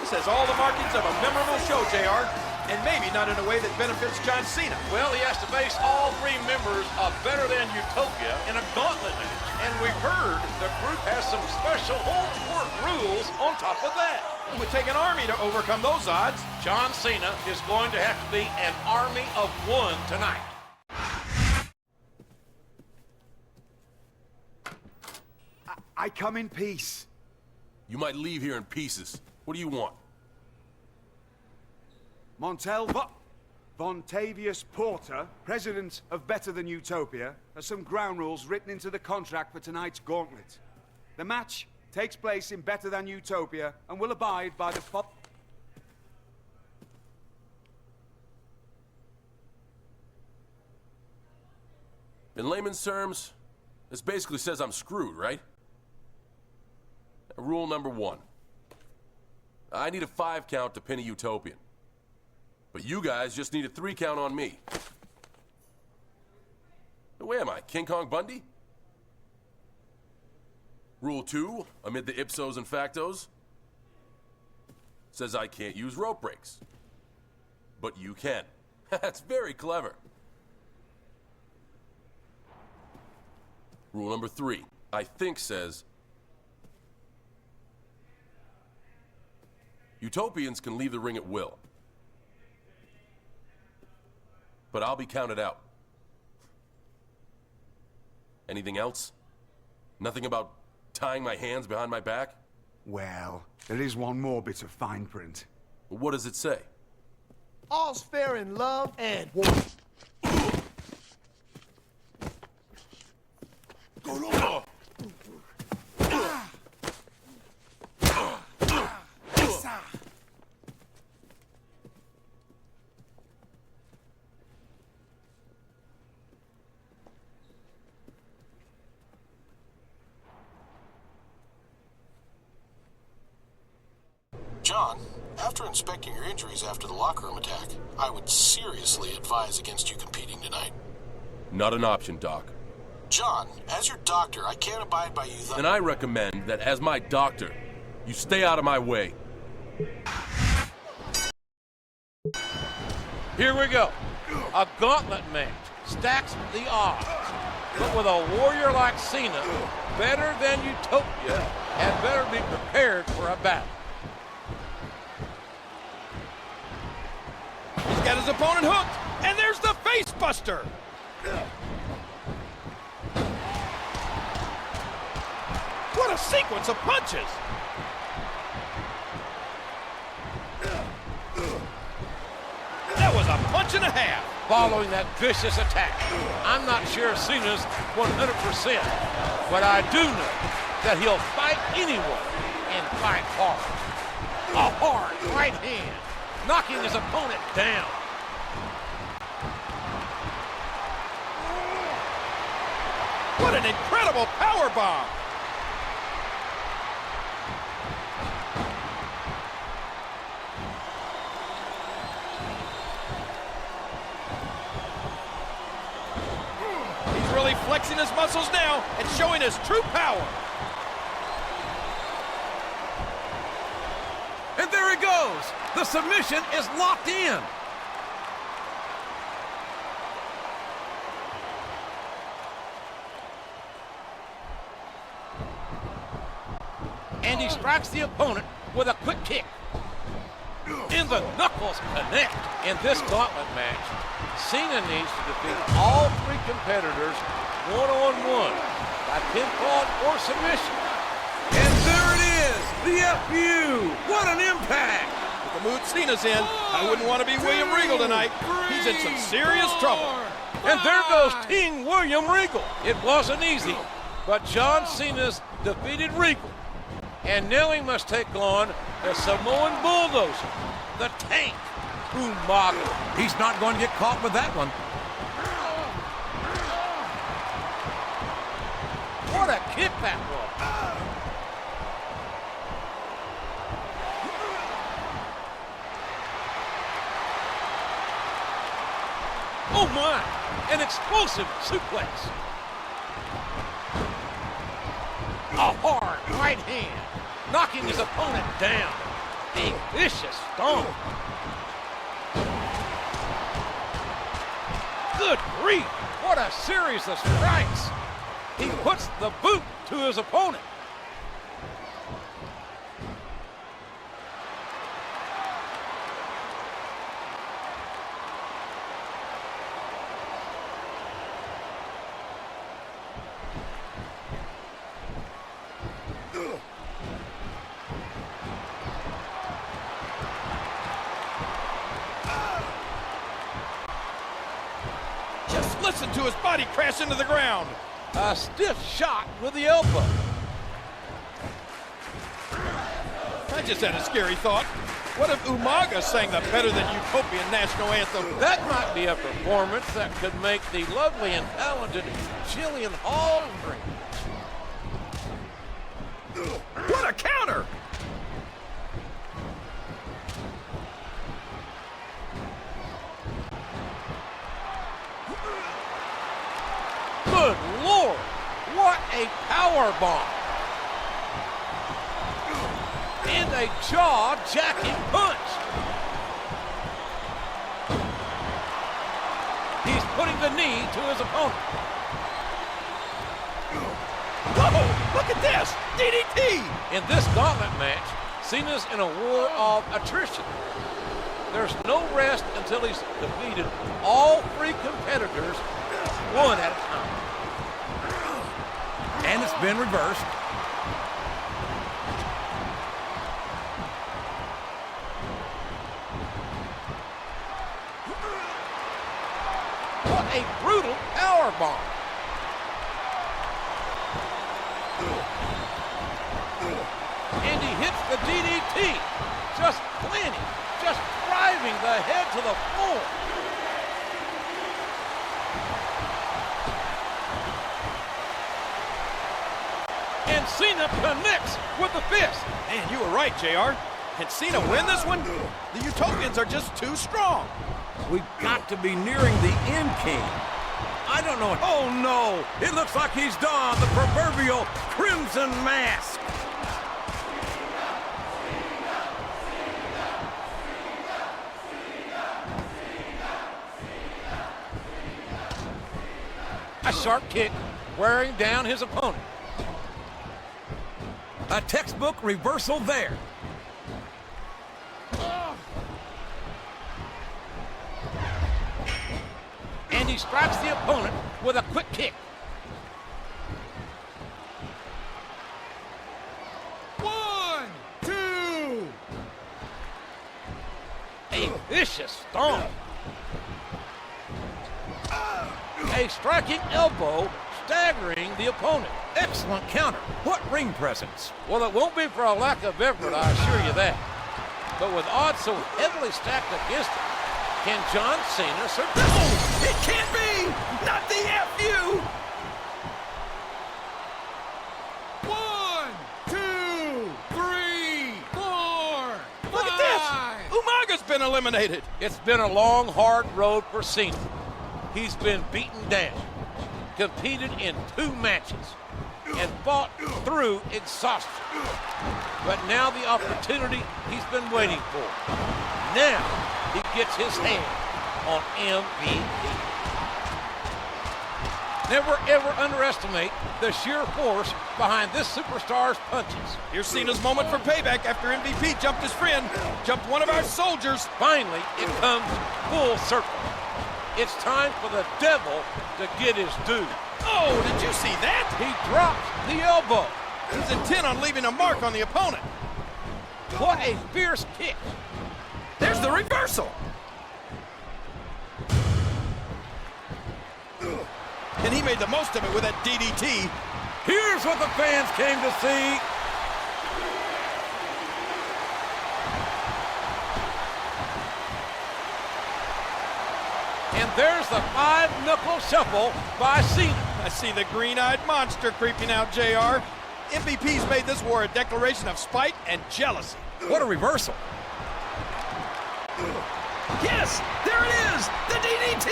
This has all the markings of a memorable show, JR, and maybe not in a way that benefits John Cena. Well, he has to face all three members of Better Than Utopia in a gauntlet match. And we've heard the group has some special hold-court rules on top of that. It would take an army to overcome those odds. John Cena is going to have to be an army of one tonight. I come in peace. You might leave here in pieces. What do you want? Vontavious Porter, president of Better Than Utopia, has some ground rules written into the contract for tonight's Gauntlet. The match takes place in Better Than Utopia and will abide by the In layman's terms, this basically says I'm screwed, right? Rule number 1. I need a 5 count to pin a Utopian. But you guys just need a 3 count on me. Where am I, King Kong Bundy? Rule 2, amid the ipsos and factos, says I can't use rope breaks. But you can. That's very clever. Rule number 3, I think says Utopians can leave the ring at will. But I'll be counted out. Anything else? Nothing about tying my hands behind my back? Well, there is one more bit of fine print. What does it say? All's fair in love and war. John, after inspecting your injuries after the locker room attack, I would seriously advise against you competing tonight. Not an option, Doc. John, as your doctor, I can't abide by you. And I recommend that as my doctor, you stay out of my way. Here we go. A gauntlet match stacks the odds. But with a warrior like Cena, Better Than Utopia had better be prepared for a battle. He's got his opponent hooked, and there's the face buster. What a sequence of punches. That was a punch and a half. Following that vicious attack, I'm not sure Cena's 100%, but I do know that he'll fight anyone and fight hard. A hard right hand, knocking his opponent down. What an incredible power bomb. He's really flexing his muscles now and showing his true power. And there it goes. The submission is locked in. And he strikes the opponent with a quick kick. And the knuckles connect. In this gauntlet match, Cena needs to defeat all 3 competitors one-on-one by pinfall or submission. And there it is, the FU. What an impact. With the mood Cena's in, I wouldn't want to be William Regal tonight. He's in some serious trouble. And there goes King William Regal. It wasn't easy, but John Cena's defeated Regal. And now he must take on the Samoan Bulldozer, the Tank, Umaga. He's not going to get caught with that one. What a kick that was. Oh my, an explosive suplex. A hard right hand, knocking his opponent down. a vicious stomp. Good grief, what a series of strikes. He puts the boot to his opponent. Just listen to his body crash into the ground. A stiff shot with the elbow. I just had a scary thought. What if Umaga sang the Better Than Utopian national anthem? That might be a performance that could make the lovely and talented Jillian Hall cringe. What a counter! Good Lord, what a power bomb. And a jaw-jacking punch. He's putting the knee to his opponent. Whoa, look at this, DDT! In this gauntlet match, Cena's in a war of attrition. There's no rest until he's defeated all three competitors one at a time. And it's been reversed. What a brutal power bomb. And he hits the DDT. Just plenty. Just driving the head to the floor. And Cena connects with the fist. Man, you were right, JR. Can Cena win this one? The Utopians are just too strong. We've got to be nearing the end, King. I don't know. Oh, no. It looks like he's donned the proverbial crimson mask. A sharp kick wearing down his opponent. A textbook reversal there. And he strikes the opponent with a quick kick. One, two. A vicious stomp. A striking elbow staggering the opponent. Excellent counter. What ring presence. Well, it won't be for a lack of effort, I assure you that. But with odds so heavily stacked against him, can John Cena survive? No, it can't be. Not the FU. One, two, three, four. Look at this! Umaga's been eliminated. It's been a long, hard road for Cena. He's been beaten down, competed in 2 matches, and fought through exhaustion. But now the opportunity he's been waiting for. Now he gets his hand on MVP. Never ever underestimate the sheer force behind this superstar's punches. Here's Cena's moment for payback after MVP jumped his friend, jumped one of our soldiers. Finally, it comes full circle. It's time for the devil to get his due. Oh, did you see that? He drops the elbow. He's intent on leaving a mark on the opponent. What a fierce kick. There's the reversal. And he made the most of it with that DDT. Here's what the fans came to see. And there's the 5-knuckle shuffle by Cena. I see the green-eyed monster creeping out, JR. MVP's made this war a declaration of spite and jealousy. What a reversal. Yes, there it is, the DDT.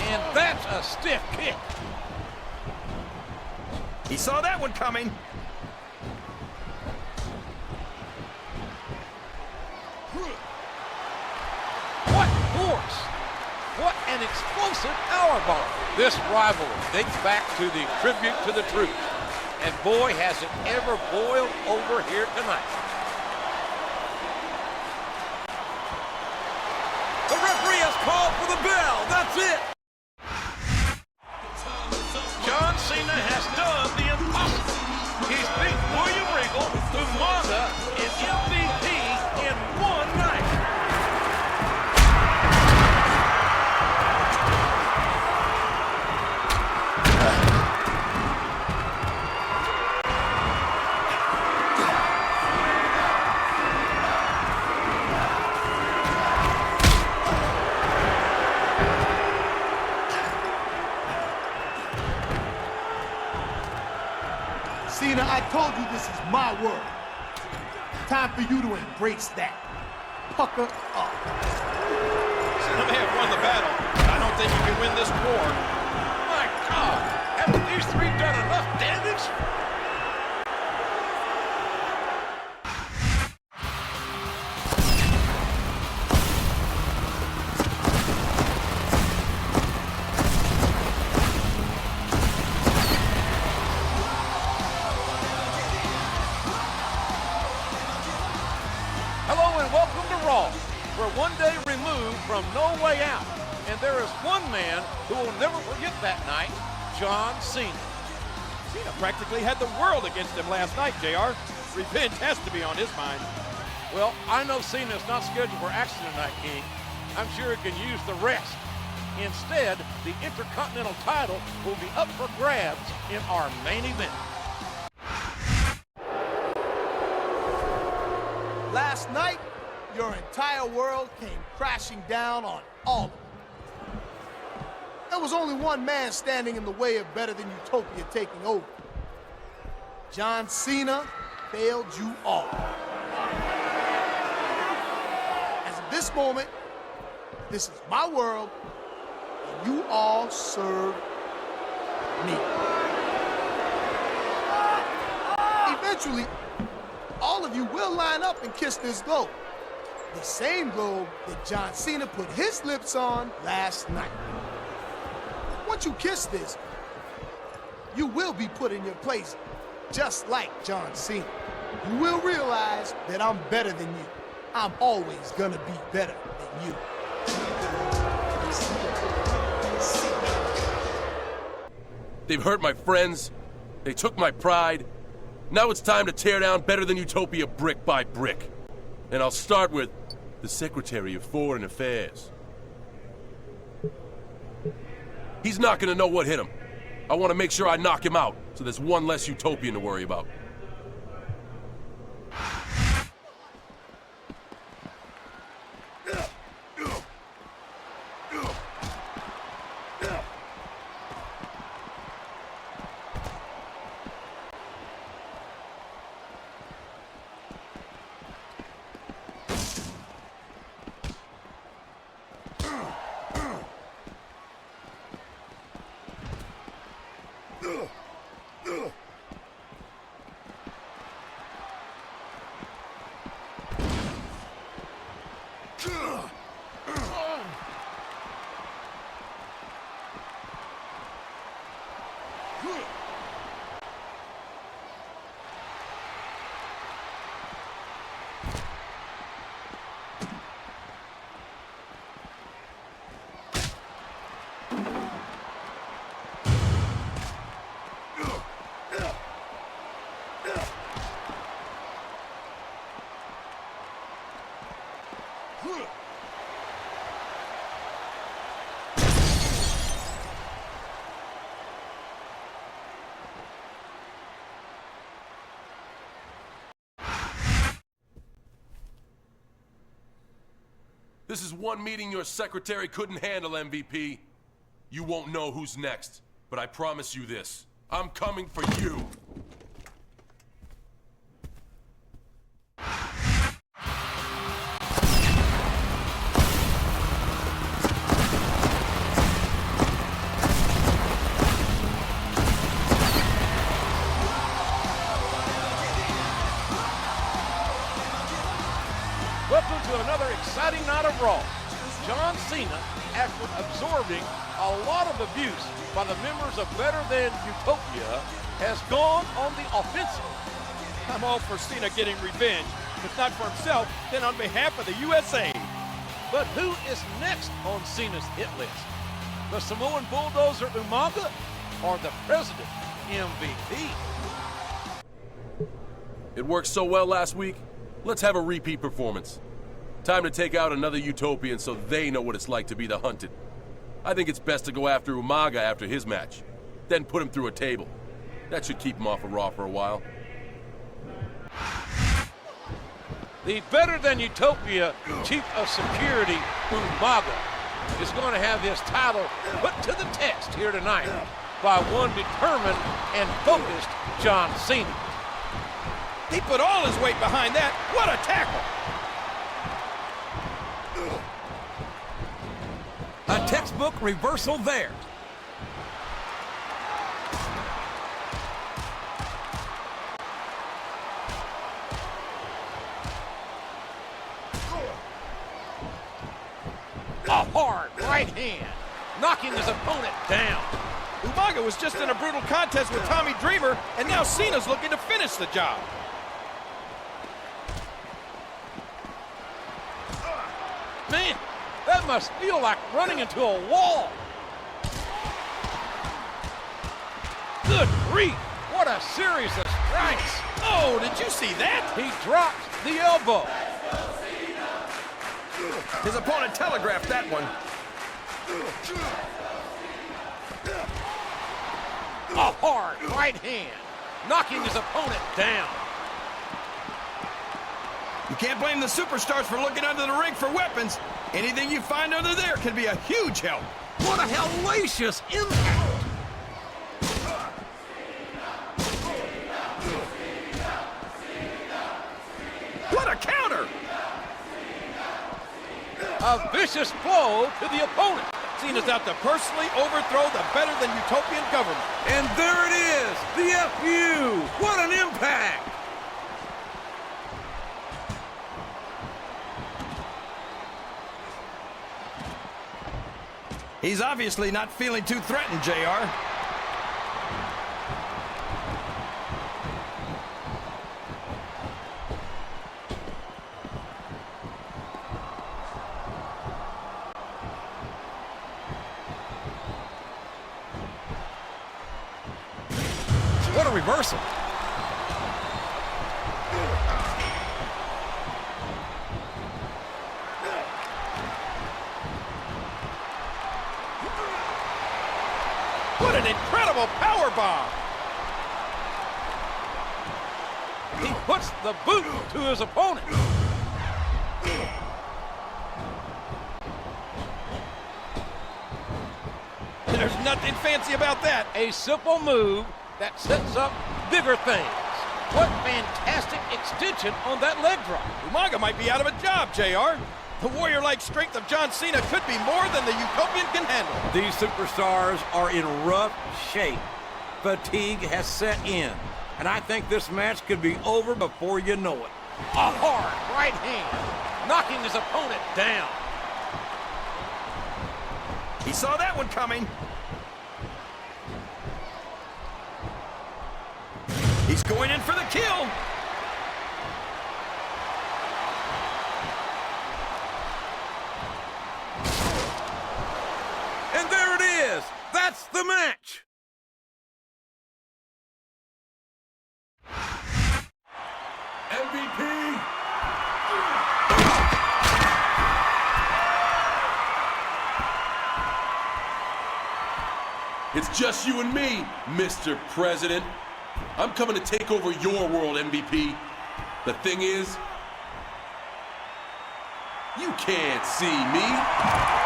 And that's a stiff kick. He saw that one coming. What force! What an explosive powerbomb! This rivalry dates back to the tribute to the truth. And boy, has it ever boiled over here tonight. The referee has called for the bell. That's it. John Cena has done the impossible. He's beat William Regal, Umaga, and MVP in one night. Cena, I told you this is my world. Time for you to embrace that. Pucker up. Cena may have won the battle, but I don't think he can win this war. My God, haven't these three done enough damage? Hello and welcome to Raw. We're one day removed from No Way Out, and there is one man who will never forget that night, John Cena. Cena practically had the world against him last night, JR. Revenge has to be on his mind. Well, I know Cena is not scheduled for action tonight, King. I'm sure he can use the rest. Instead, the Intercontinental title will be up for grabs in our main event. Last night, your entire world came crashing down on all of it. There was only one man standing in the way of Better Than Utopia taking over. John Cena failed you all. As of this moment, this is my world, and you all serve me. Eventually, all of you will line up and kiss this globe. The same globe that John Cena put his lips on last night. Once you kiss this, you will be put in your place just like John Cena. You will realize that I'm better than you. I'm always gonna be better than you. They've hurt my friends. They took my pride. Now it's time to tear down Better Than Utopia brick by brick. And I'll start with the Secretary of Foreign Affairs. He's not gonna know what hit him. I want to make sure I knock him out, so there's one less Utopian to worry about. This is one meeting your secretary couldn't handle, MVP. You won't know who's next, but I promise you this. I'm coming for you. night of Raw, John Cena, after absorbing a lot of abuse by the members of Better Than Utopia, has gone on the offensive. I'm all for Cena getting revenge. If not for himself, then on behalf of the USA. But who is next on Cena's hit list? The Samoan bulldozer Umaga or the President MVP? It worked so well last week, let's have a repeat performance. Time to take out another Utopian so they know what it's like to be the hunted. I think it's best to go after Umaga after his match, then put him through a table. That should keep him off of Raw for a while. The Better Than Utopia Chief of Security, Umaga, is going to have his title put to the test here tonight by one determined and focused John Cena. He put all his weight behind that. What a tackle! A textbook reversal there. A hard right hand, knocking his opponent down. Umaga was just in a brutal contest with Tommy Dreamer, and now Cena's looking to finish the job. Man, that must feel like running into a wall. Good grief, what a series of strikes. Oh, did you see that? He dropped the elbow. His opponent telegraphed that one. A hard right hand, knocking his opponent down. You can't blame the superstars for looking under the ring for weapons. Anything you find under there can be a huge help. What a hellacious impact! What a counter! A vicious blow to the opponent. Cena's out to personally overthrow the Better Than Utopian government. And there it is, the FU! What an impact! He's obviously not feeling too threatened, JR. What a reversal. What an incredible powerbomb! He puts the boot to his opponent. There's nothing fancy about that. A simple move that sets up bigger things. What fantastic extension on that leg drop. Umaga might be out of a job, JR. The warrior-like strength of John Cena could be more than the Utopian can handle. These superstars are in rough shape. Fatigue has set in, and I think this match could be over before you know it. A hard right hand, knocking his opponent down. He saw that one coming. He's going in for the kill. And there it is. That's the match. MVP! It's just you and me, Mr. President. I'm coming to take over your world, MVP. The thing is, you can't see me.